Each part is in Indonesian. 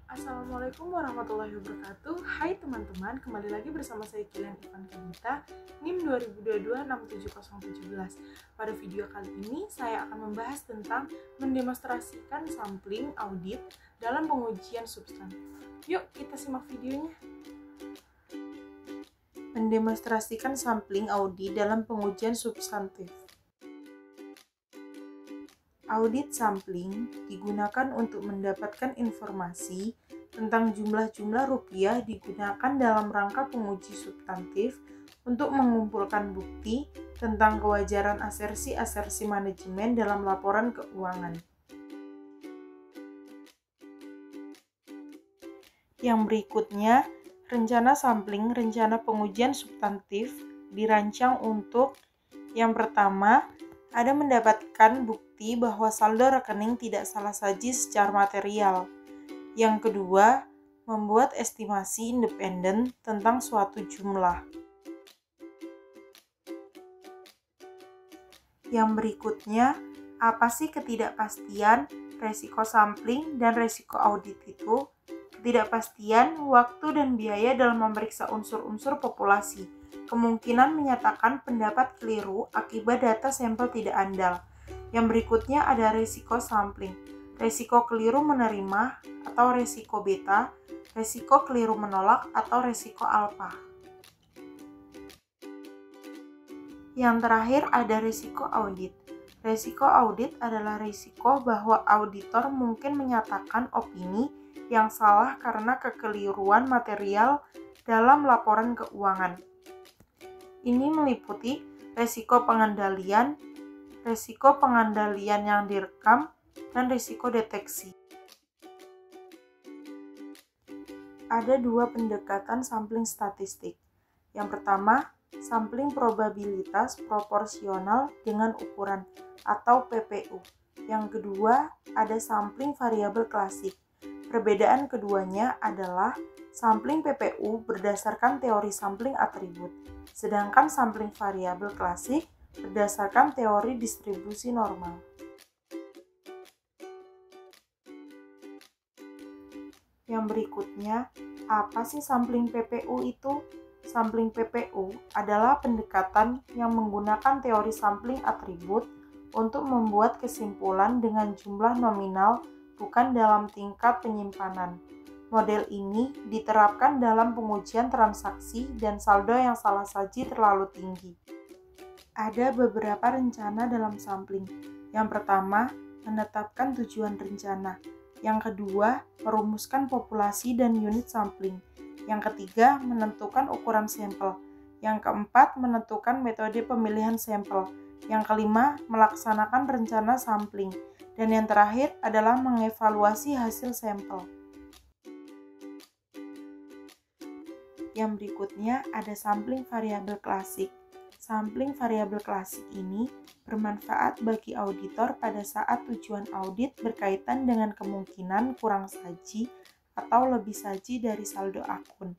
Assalamualaikum warahmatullahi wabarakatuh. Hai teman-teman, kembali lagi bersama saya Kilian Ivan Kanita, NIM 2022-67017. Pada video kali ini, saya akan membahas tentang mendemonstrasikan sampling audit dalam pengujian substantif. Yuk, kita simak videonya. Mendemonstrasikan sampling audit dalam pengujian substantif. Audit sampling digunakan untuk mendapatkan informasi tentang jumlah-jumlah rupiah digunakan dalam rangka penguji substantif untuk mengumpulkan bukti tentang kewajaran asersi-asersi manajemen dalam laporan keuangan. Yang berikutnya, rencana sampling rencana pengujian substantif dirancang untuk yang pertama, ada mendapatkan bukti bahwa saldo rekening tidak salah saji secara material. Yang kedua, membuat estimasi independen tentang suatu jumlah. Yang berikutnya, apa sih ketidakpastian, resiko sampling, dan resiko audit itu? Ketidakpastian, waktu dan biaya dalam memeriksa unsur-unsur populasi. Kemungkinan menyatakan pendapat keliru akibat data sampel tidak andal. Yang berikutnya ada resiko sampling, resiko keliru menerima atau resiko beta, resiko keliru menolak atau resiko alfa. Yang terakhir ada resiko audit. Resiko audit adalah risiko bahwa auditor mungkin menyatakan opini yang salah karena kekeliruan material dalam laporan keuangan. Ini meliputi resiko pengendalian yang direkam, dan risiko deteksi. Ada dua pendekatan sampling statistik. Yang pertama, sampling probabilitas proporsional dengan ukuran atau PPU. Yang kedua, ada sampling variabel klasik. Perbedaan keduanya adalah sampling PPU berdasarkan teori sampling atribut, sedangkan sampling variabel klasik berdasarkan teori distribusi normal. Yang berikutnya, apa sih sampling PPU itu? Sampling PPU adalah pendekatan yang menggunakan teori sampling atribut untuk membuat kesimpulan dengan jumlah nominal bukan dalam tingkat penyimpanan. Model ini diterapkan dalam pengujian transaksi dan saldo yang salah saji terlalu tinggi. Ada beberapa rencana dalam sampling. Yang pertama, menetapkan tujuan rencana. Yang kedua, merumuskan populasi dan unit sampling. Yang ketiga, menentukan ukuran sampel. Yang keempat, menentukan metode pemilihan sampel. Yang kelima, melaksanakan rencana sampling. Dan yang terakhir adalah mengevaluasi hasil sampel. Yang berikutnya ada sampling variabel klasik. Sampling variabel klasik ini bermanfaat bagi auditor pada saat tujuan audit berkaitan dengan kemungkinan kurang saji atau lebih saji dari saldo akun,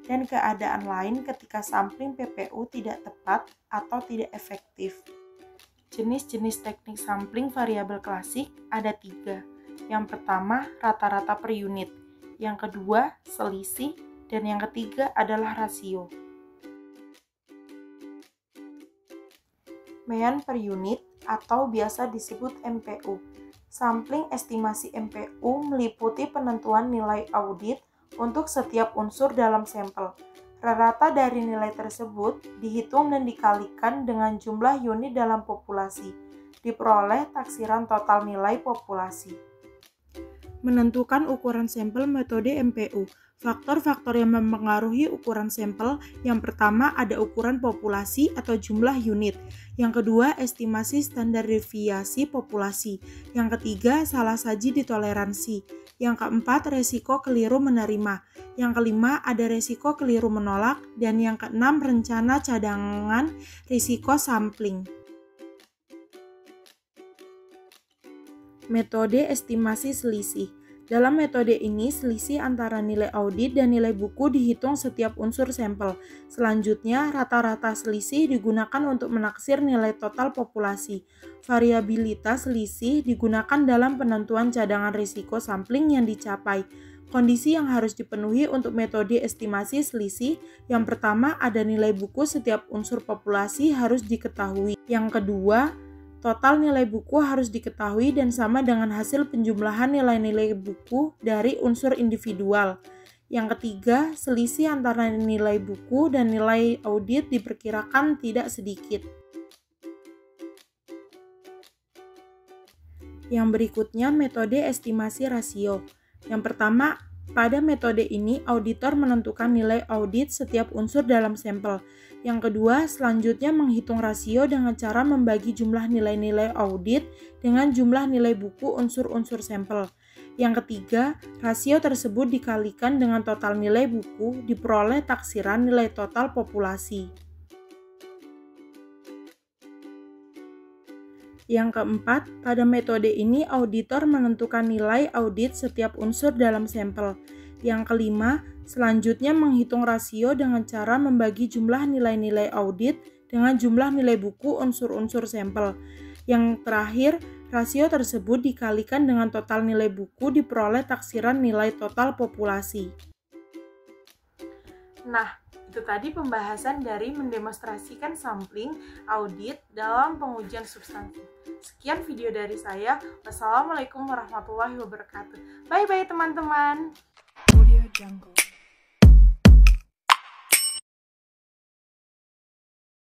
dan keadaan lain ketika sampling PPU tidak tepat atau tidak efektif. Jenis-jenis teknik sampling variabel klasik ada 3. Yang pertama, rata-rata per unit. Yang kedua, selisih. Dan yang ketiga adalah rasio. Mean per unit atau biasa disebut MPU. Sampling estimasi MPU meliputi penentuan nilai audit untuk setiap unsur dalam sampel. Rata dari nilai tersebut dihitung dan dikalikan dengan jumlah unit dalam populasi. Diperoleh taksiran total nilai populasi. Menentukan ukuran sampel metode MPU. Faktor-faktor yang mempengaruhi ukuran sampel, yang pertama ada ukuran populasi atau jumlah unit. Yang kedua, estimasi standar deviasi populasi. Yang ketiga, salah saji ditoleransi. Yang keempat, resiko keliru menerima. Yang kelima, ada resiko keliru menolak. Dan yang keenam, rencana cadangan risiko sampling. Metode estimasi selisih. Dalam metode ini, selisih antara nilai audit dan nilai buku dihitung setiap unsur sampel. Selanjutnya, rata-rata selisih digunakan untuk menaksir nilai total populasi. Variabilitas selisih digunakan dalam penentuan cadangan risiko sampling yang dicapai. Kondisi yang harus dipenuhi untuk metode estimasi selisih, yang pertama ada nilai buku setiap unsur populasi harus diketahui. Yang kedua, total nilai buku harus diketahui dan sama dengan hasil penjumlahan nilai-nilai buku dari unsur individual. Yang ketiga, selisih antara nilai buku dan nilai audit diperkirakan tidak sedikit. Yang berikutnya, metode estimasi rasio. Yang pertama, pada metode ini auditor menentukan nilai audit setiap unsur dalam sampel. Yang kedua, selanjutnya menghitung rasio dengan cara membagi jumlah nilai-nilai audit dengan jumlah nilai buku unsur-unsur sampel. Yang ketiga, rasio tersebut dikalikan dengan total nilai buku diperoleh taksiran nilai total populasi. Yang keempat, pada metode ini auditor menentukan nilai audit setiap unsur dalam sampel. Yang kelima, selanjutnya menghitung rasio dengan cara membagi jumlah nilai-nilai audit dengan jumlah nilai buku unsur-unsur sampel. Yang terakhir, rasio tersebut dikalikan dengan total nilai buku diperoleh taksiran nilai total populasi. Nah, itu tadi pembahasan dari mendemonstrasikan sampling audit dalam pengujian substansi. Sekian video dari saya. Wassalamualaikum warahmatullahi wabarakatuh. Bye-bye teman-teman. Audio Jungle.